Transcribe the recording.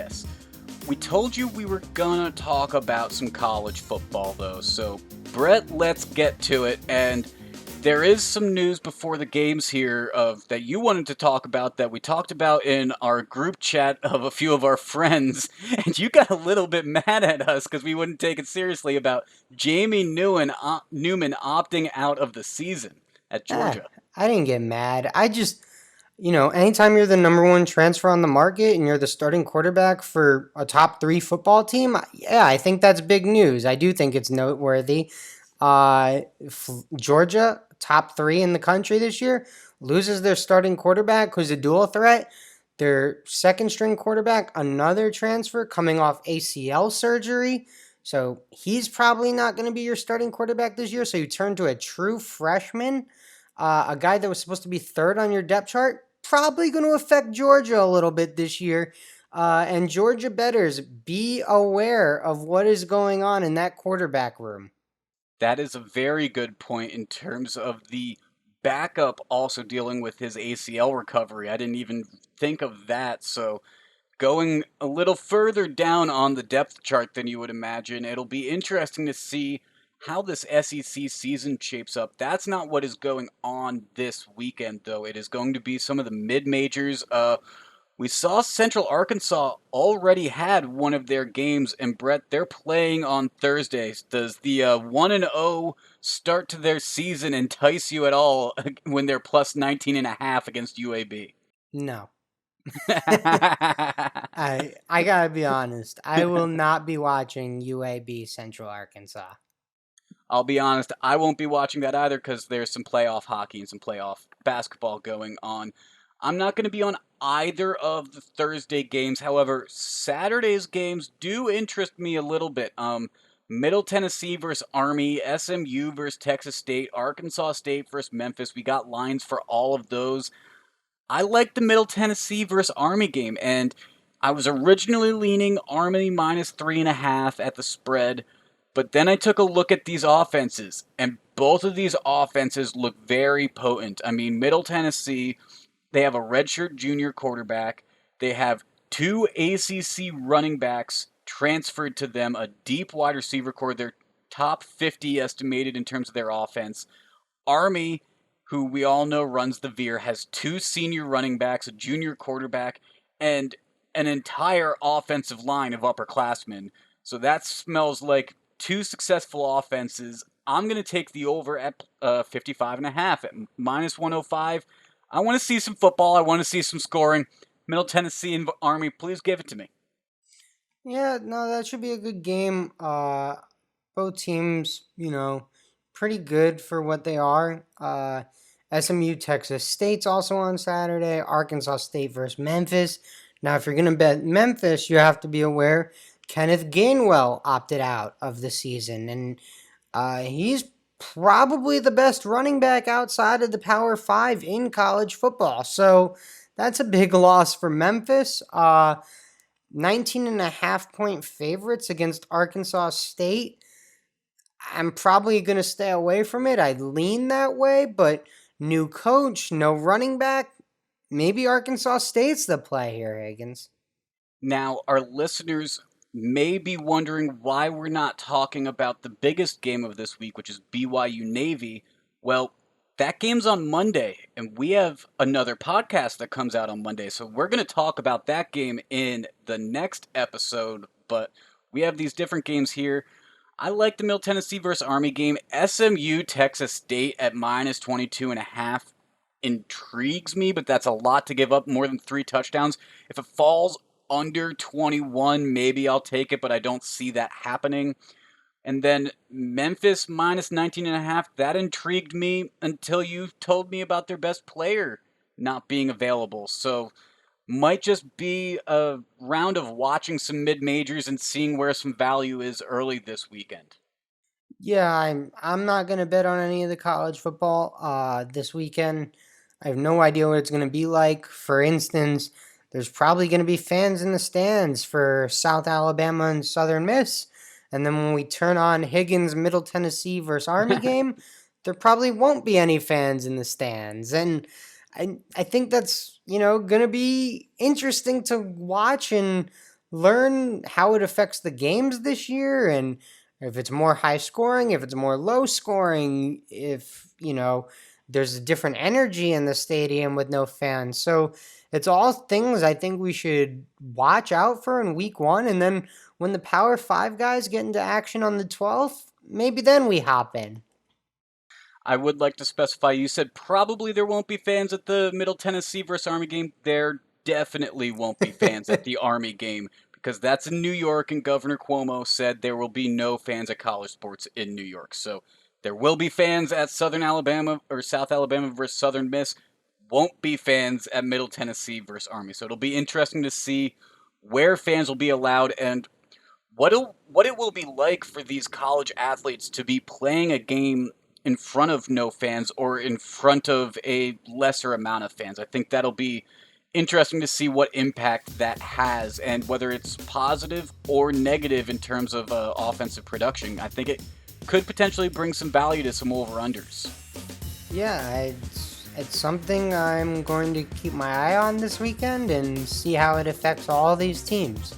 Yes. We told you we were gonna talk about some college football, though, so Brett, let's get to it. And there is some news before the games here of that you wanted to talk about that we talked about in our group chat of a few of our friends, and you got a little bit mad at us because we wouldn't take it seriously about Newman opting out of the season at Ah, Georgia. I didn't get mad. Anytime you're the number one transfer on the market and you're the starting quarterback for a top three football team, yeah, I think that's big news. I do think it's noteworthy. Georgia, top three in the country this year, loses their starting quarterback, who's a dual threat. Their second string quarterback, another transfer coming off ACL surgery. So he's probably not going to be your starting quarterback this year. So you turn to a true freshman, a guy that was supposed to be third on your depth chart, probably going to affect Georgia a little bit this year. And Georgia bettors, be aware of what is going on in that quarterback room. That is a very good point in terms of the backup also dealing with his ACL recovery. I didn't even think of that. So, going a little further down on the depth chart than you would imagine, it'll be interesting to see how this SEC season shapes up. That's not what is going on this weekend, though. It is going to be some of the mid majors. We saw Central Arkansas already had one of their games, and Brett, they're playing on Thursdays. Does the 1-0 start to their season entice you at all when they're plus 19.5 against UAB? No. I gotta be honest. I will not be watching UAB Central Arkansas. I'll be honest, I won't be watching that either because there's some playoff hockey and some playoff basketball going on. I'm not going to be on either of the Thursday games. However, Saturday's games do interest me a little bit. Middle Tennessee versus Army, SMU versus Texas State, Arkansas State versus Memphis. We got lines for all of those. I like the Middle Tennessee versus Army game, and I was originally leaning Army minus 3.5 at the spread, but then I took a look at these offenses, and both of these offenses look very potent. I mean, Middle Tennessee, they have a redshirt junior quarterback. They have two ACC running backs transferred to them, a deep wide receiver core. They're top 50 estimated in terms of their offense. Army, who we all know runs the Veer, has two senior running backs, a junior quarterback, and an entire offensive line of upperclassmen. So that smells like two successful offenses. I'm going to take the over at 55.5 at minus 105. I want to see some football. I want to see some scoring. Middle Tennessee and Army, please give it to me. Yeah, no, that should be a good game. Both teams, pretty good for what they are. SMU Texas State's also on Saturday. Arkansas State versus Memphis. Now, if you're gonna bet Memphis, you have to be aware Kenneth Gainwell opted out of the season, and he's probably the best running back outside of the Power Five in college football. So that's a big loss for Memphis. 19.5 point favorites against Arkansas State. I'm probably going to stay away from it. I lean that way, but new coach, no running back. Maybe Arkansas State's the play here, Higgins. Now, our listeners may be wondering why we're not talking about the biggest game of this week, which is BYU Navy. Well, that game's on Monday, and we have another podcast that comes out on Monday. So we're going to talk about that game in the next episode, but we have these different games here. I like the Middle Tennessee versus Army game. SMU Texas State at minus 22.5 intrigues me, but that's a lot to give up, more than 3 touchdowns. If it falls under 21, maybe I'll take it, but I don't see that happening. And then Memphis minus 19.5, that intrigued me until you told me about their best player not being available. So might just be a round of watching some mid majors and seeing where some value is early this weekend. Yeah, I'm not gonna bet on any of the college football this weekend. I have no idea what it's gonna be like. For instance, there's probably gonna be fans in the stands for South Alabama and Southern Miss. And then when we turn on Higgins Middle Tennessee versus Army game, there probably won't be any fans in the stands. And I think that's, gonna be interesting to watch and learn how it affects the games this year, and if it's more high scoring, if it's more low scoring, if, there's a different energy in the stadium with no fans. So it's all things I think we should watch out for in week one. And then when the Power Five guys get into action on the 12th, maybe then we hop in. I would like to specify, you said probably there won't be fans at the Middle Tennessee versus Army game. There definitely won't be fans at the Army game because that's in New York, and Governor Cuomo said there will be no fans at college sports in New York. So there will be fans at Southern Alabama or South Alabama versus Southern Miss. Won't be fans at Middle Tennessee versus Army. So it'll be interesting to see where fans will be allowed and what it will be like for these college athletes to be playing a game in front of no fans or in front of a lesser amount of fans. I think that'll be interesting to see what impact that has and whether it's positive or negative in terms of offensive production. I think it could potentially bring some value to some over-unders. Yeah, it's something I'm going to keep my eye on this weekend and see how it affects all these teams.